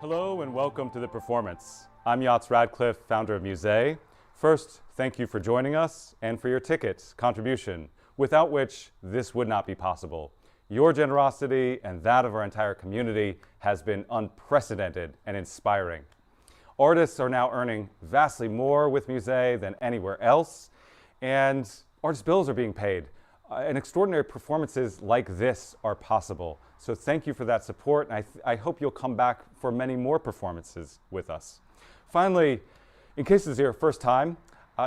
Hello and welcome to The Performance. I'm Yachts Radcliffe, founder of Musée. First, thank you for joining us and for your ticket contribution, without which this would not be possible. Your generosity and that of our entire community has been unprecedented and inspiring. Artists are now earning vastly more with Musée than anywhere else, and artists' bills are being paid. And extraordinary performances like this are possible. So thank you for that support, and I hope you'll come back for many more performances with us. Finally, in case this is your first time,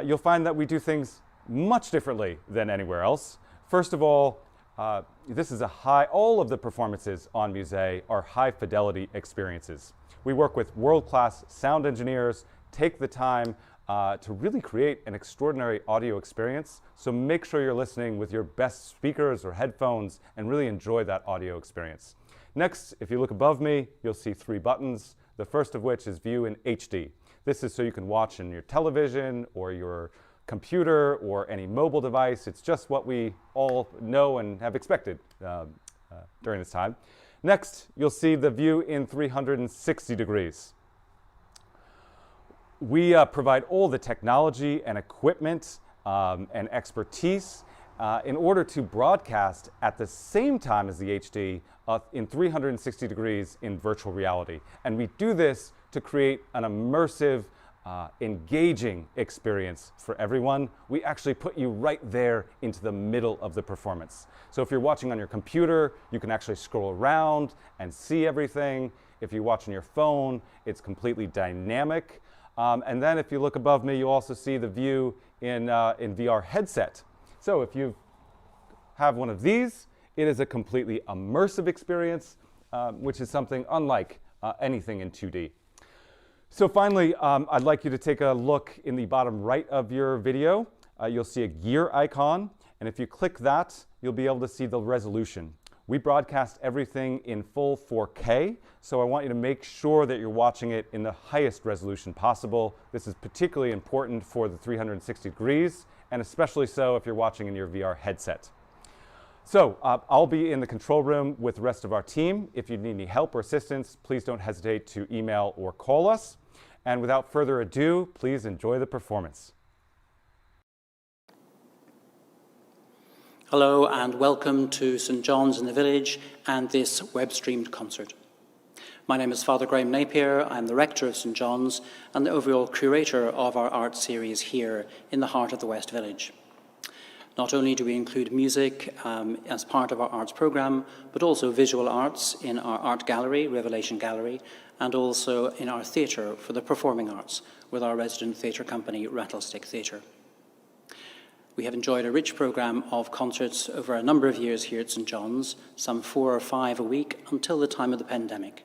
you'll find that we do things much differently than anywhere else. First of all, all of the performances on Musée are high-fidelity experiences. We work with world-class sound engineers, take the time to really create an extraordinary audio experience. So make sure you're listening with your best speakers or headphones and really enjoy that audio experience. Next, if you look above me, you'll see 3 buttons, the first of which is View in HD. This is so you can watch in your television or your computer or any mobile device. It's just what we all know and have expected during this time. Next, you'll see the View in 360 degrees. We provide all the technology and equipment and expertise in order to broadcast at the same time as the HD in 360 degrees in virtual reality. And we do this to create an immersive, engaging experience for everyone. We actually put you right there into the middle of the performance. So if you're watching on your computer, you can actually scroll around and see everything. If you watch on your phone, it's completely dynamic. And then if you look above me, you also see the view in VR headset. So if you have one of these, it is a completely immersive experience, which is something unlike anything in 2D. So finally, I'd like you to take a look in the bottom right of your video. You'll see a gear icon, and if you click that, you'll be able to see the resolution. We broadcast everything in full 4K, so I want you to make sure that you're watching it in the highest resolution possible. This is particularly important for the 360 degrees, and especially so if you're watching in your VR headset. So I'll be in the control room with the rest of our team. If you need any help or assistance, please don't hesitate to email or call us. And without further ado, please enjoy the performance. Hello and welcome to St. John's in the Village and this web-streamed concert. My name is Father Graham Napier. I'm the rector of St. John's and the overall curator of our art series here in the heart of the West Village. Not only do we include music as part of our arts programme, but also visual arts in our art gallery, Revelation Gallery, and also in our theatre for the performing arts with our resident theatre company, Rattlestick Theatre. We have enjoyed a rich programme of concerts over a number of years here at St. John's, some 4 or 5 a week until the time of the pandemic.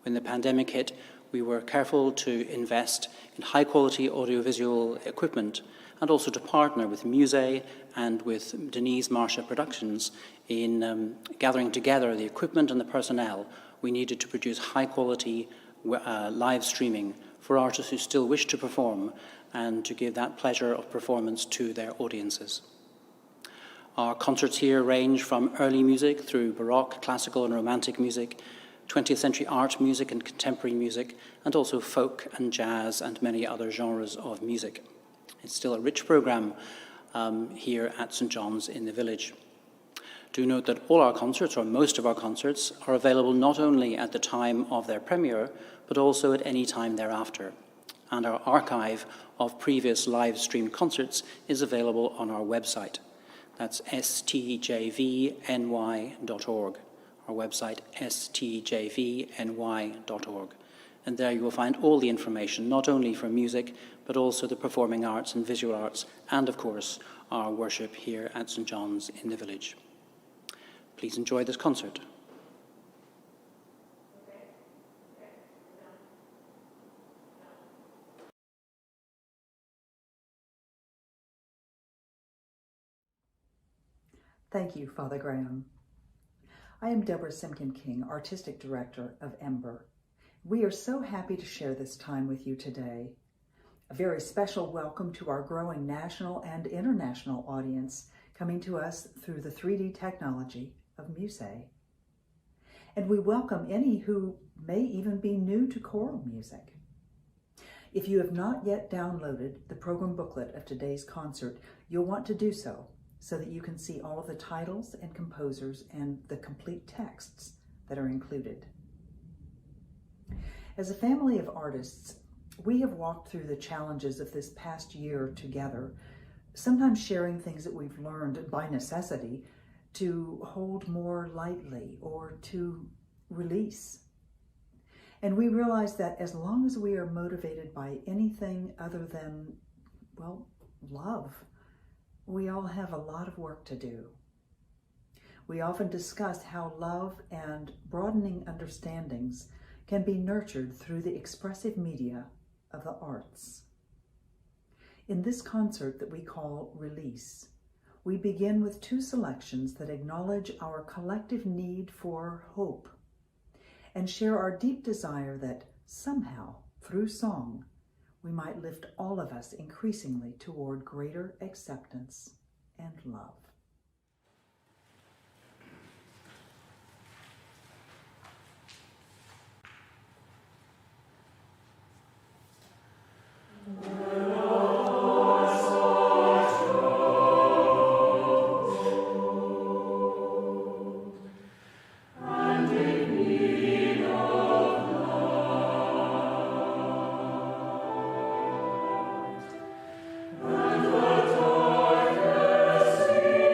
When the pandemic hit, we were careful to invest in high-quality audiovisual equipment and also to partner with Musée and with Denise Marsha Productions in gathering together the equipment and the personnel we needed to produce high-quality live streaming for artists who still wish to perform and to give that pleasure of performance to their audiences. Our concerts here range from early music through Baroque, classical and romantic music, 20th century art music and contemporary music, and also folk and jazz and many other genres of music. It's still a rich programme here at St. John's in the Village. Do note that all our concerts, or most of our concerts, are available not only at the time of their premiere, but also at any time thereafter. And our archive of previous live-streamed concerts is available on our website. That's stjvny.org. Our website, stjvny.org. And there you will find all the information, not only for music, but also the performing arts and visual arts, and of course, our worship here at St. John's in the Village. Please enjoy this concert. Thank you, Father Graham. I am Deborah Simkin-King, Artistic Director of Ember. We are so happy to share this time with you today. A very special welcome to our growing national and international audience coming to us through the 3D technology of Musée. and we welcome any who may even be new to choral music. If you have not yet downloaded the program booklet of today's concert, you'll want to do so that you can see all of the titles and composers and the complete texts that are included. As a family of artists, we have walked through the challenges of this past year together, sometimes sharing things that we've learned by necessity to hold more lightly or to release. And we realize that as long as we are motivated by anything other than, well, love, we all have a lot of work to do. We often discuss how love and broadening understandings can be nurtured through the expressive media of the arts. In this concert that we call Release, we begin with two selections that acknowledge our collective need for hope and share our deep desire that somehow, through song, we might lift all of us increasingly toward greater acceptance and love. And the darkness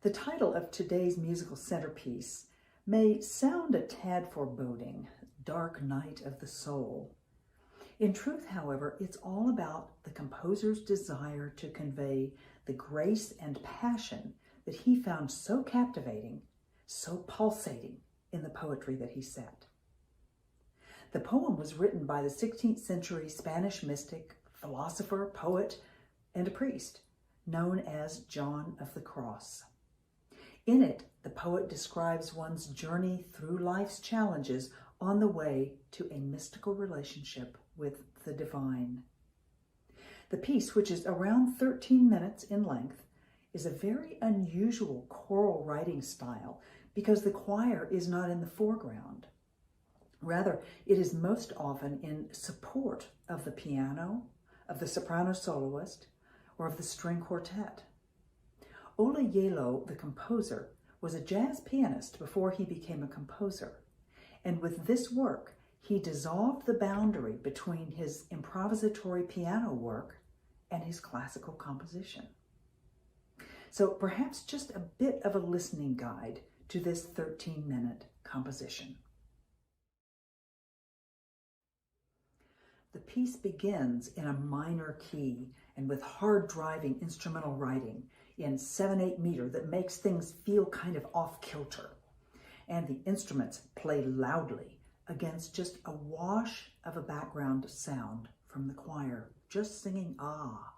The title of today's musical centerpiece may sound a tad foreboding, Dark Night of the Soul. In truth, however, it's all about the composer's desire to convey the grace and passion that he found so captivating, so pulsating in the poetry that he set. The poem was written by the 16th century Spanish mystic, philosopher, poet, and a priest known as John of the Cross. In it, the poet describes one's journey through life's challenges on the way to a mystical relationship with the divine. The piece, which is around 13 minutes in length, is a very unusual choral writing style because the choir is not in the foreground. Rather, it is most often in support of the piano, of the soprano soloist, or of the string quartet. Ola Yelo, the composer, was a jazz pianist before he became a composer, and with this work, he dissolved the boundary between his improvisatory piano work and his classical composition. So perhaps just a bit of a listening guide to this 13-minute composition. The piece begins in a minor key and with hard-driving instrumental writing in 7/8 meter that makes things feel kind of off-kilter. And the instruments play loudly against just a wash of a background sound from the choir, just singing ah.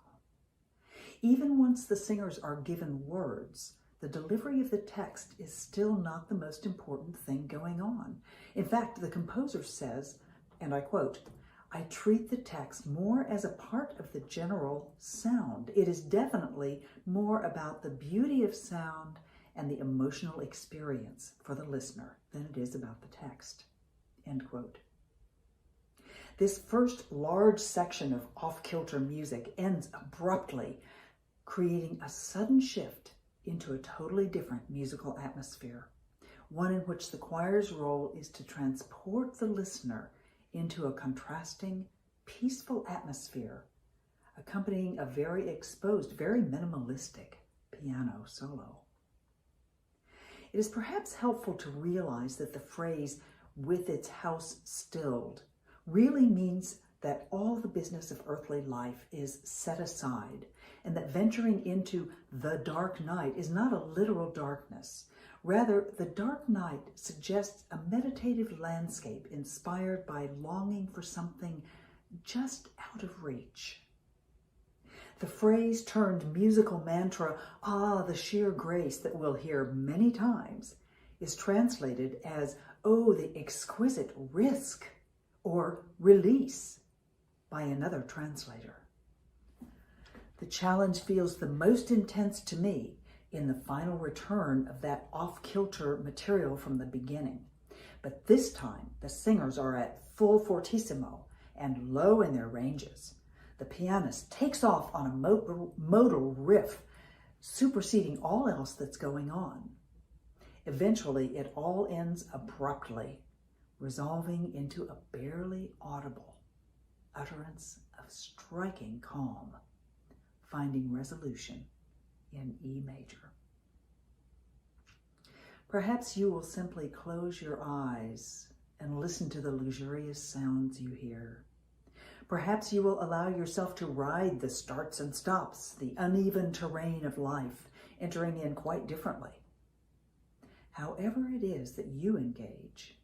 Even once the singers are given words, the delivery of the text is still not the most important thing going on. In fact, the composer says, and I quote, "I treat the text more as a part of the general sound. It is definitely more about the beauty of sound and the emotional experience for the listener than it is about the text." End quote. This first large section of off-kilter music ends abruptly, creating a sudden shift into a totally different musical atmosphere, one in which the choir's role is to transport the listener into a contrasting, peaceful atmosphere, accompanying a very exposed, very minimalistic piano solo. It is perhaps helpful to realize that the phrase, "with its house stilled," really means that all the business of earthly life is set aside, and that venturing into the dark night is not a literal darkness. Rather, the dark night suggests a meditative landscape inspired by longing for something just out of reach. The phrase turned musical mantra, "Ah, the sheer grace," that we'll hear many times, is translated as, "Oh, the exquisite risk," or "release" by another translator. The challenge feels the most intense to me in the final return of that off-kilter material from the beginning. But this time, the singers are at full fortissimo and low in their ranges. The pianist takes off on a modal riff, superseding all else that's going on. Eventually, it all ends abruptly, resolving into a barely audible utterance of striking calm, finding resolution in E major. Perhaps you will simply close your eyes and listen to the luxurious sounds you hear. Perhaps you will allow yourself to ride the starts and stops, the uneven terrain of life, entering in quite differently. However it is that you engage,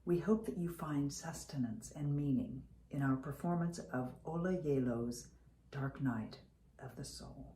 we hope that you find sustenance and meaning in our performance of Ola Yelo's Dark Night of the Soul.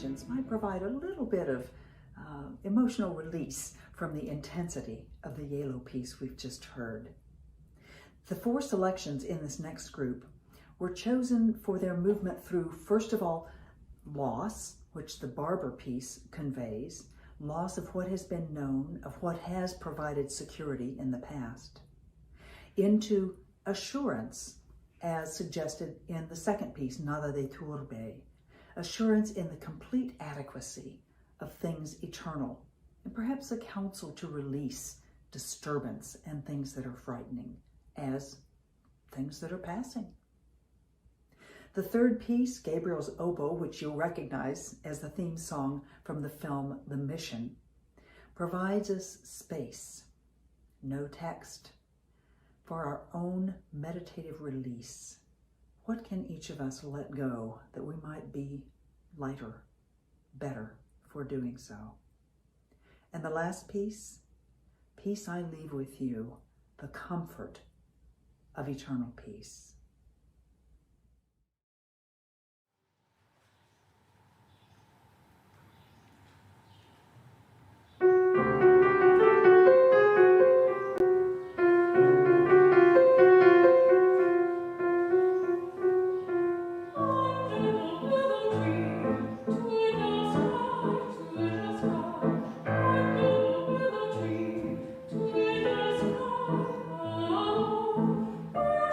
selections might provide a little bit of emotional release from the intensity of the yellow piece we've just heard. The 4 selections in this next group were chosen for their movement through, first of all, loss, which the Barber piece conveys, loss of what has been known, of what has provided security in the past, into assurance, as suggested in the second piece, Nada de Turbe, assurance in the complete adequacy of things eternal, and perhaps a counsel to release disturbance and things that are frightening as things that are passing. The third piece, Gabriel's Oboe, which you'll recognize as the theme song from the film The Mission, provides us space, no text, for our own meditative release. What can each of us let go that we might be lighter, better for doing so? And the last piece, peace I leave with you, the comfort of eternal peace.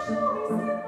Shall we sing?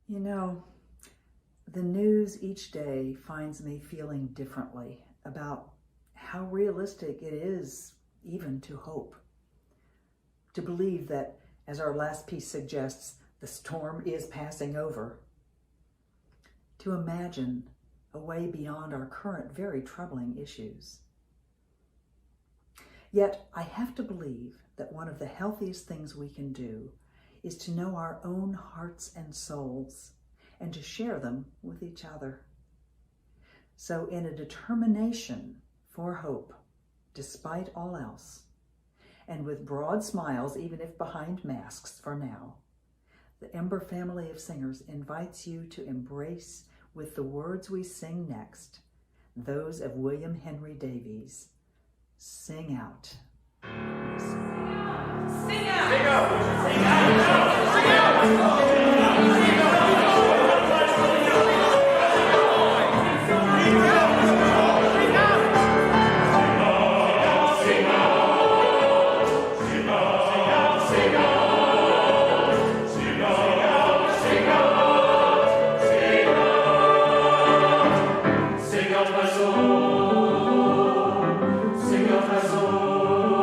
You know, the news each day finds me feeling differently about how realistic it is even to hope. to believe that, as our last piece suggests, the storm is passing over, to imagine a way beyond our current very troubling issues. Yet I have to believe that one of the healthiest things we can do is to know our own hearts and souls and to share them with each other. So in a determination for hope, despite all else, and with broad smiles, even if behind masks for now, the Ember family of singers invites you to embrace, with the words we sing next, those of William Henry Davies. Sing out. Sing out! Sing out! Sing out! Sing out! Sing out! Sing out my soul,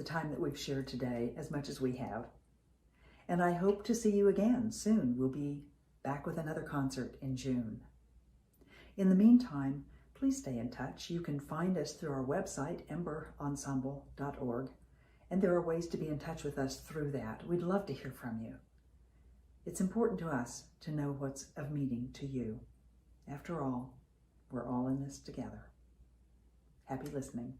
time that we've shared today as much as we have. And I hope to see you again soon. We'll be back with another concert in June. In the meantime, please stay in touch. You can find us through our website, emberensemble.org, and there are ways to be in touch with us through that. We'd love to hear from you. It's important to us to know what's of meaning to you. After all, we're all in this together. Happy listening.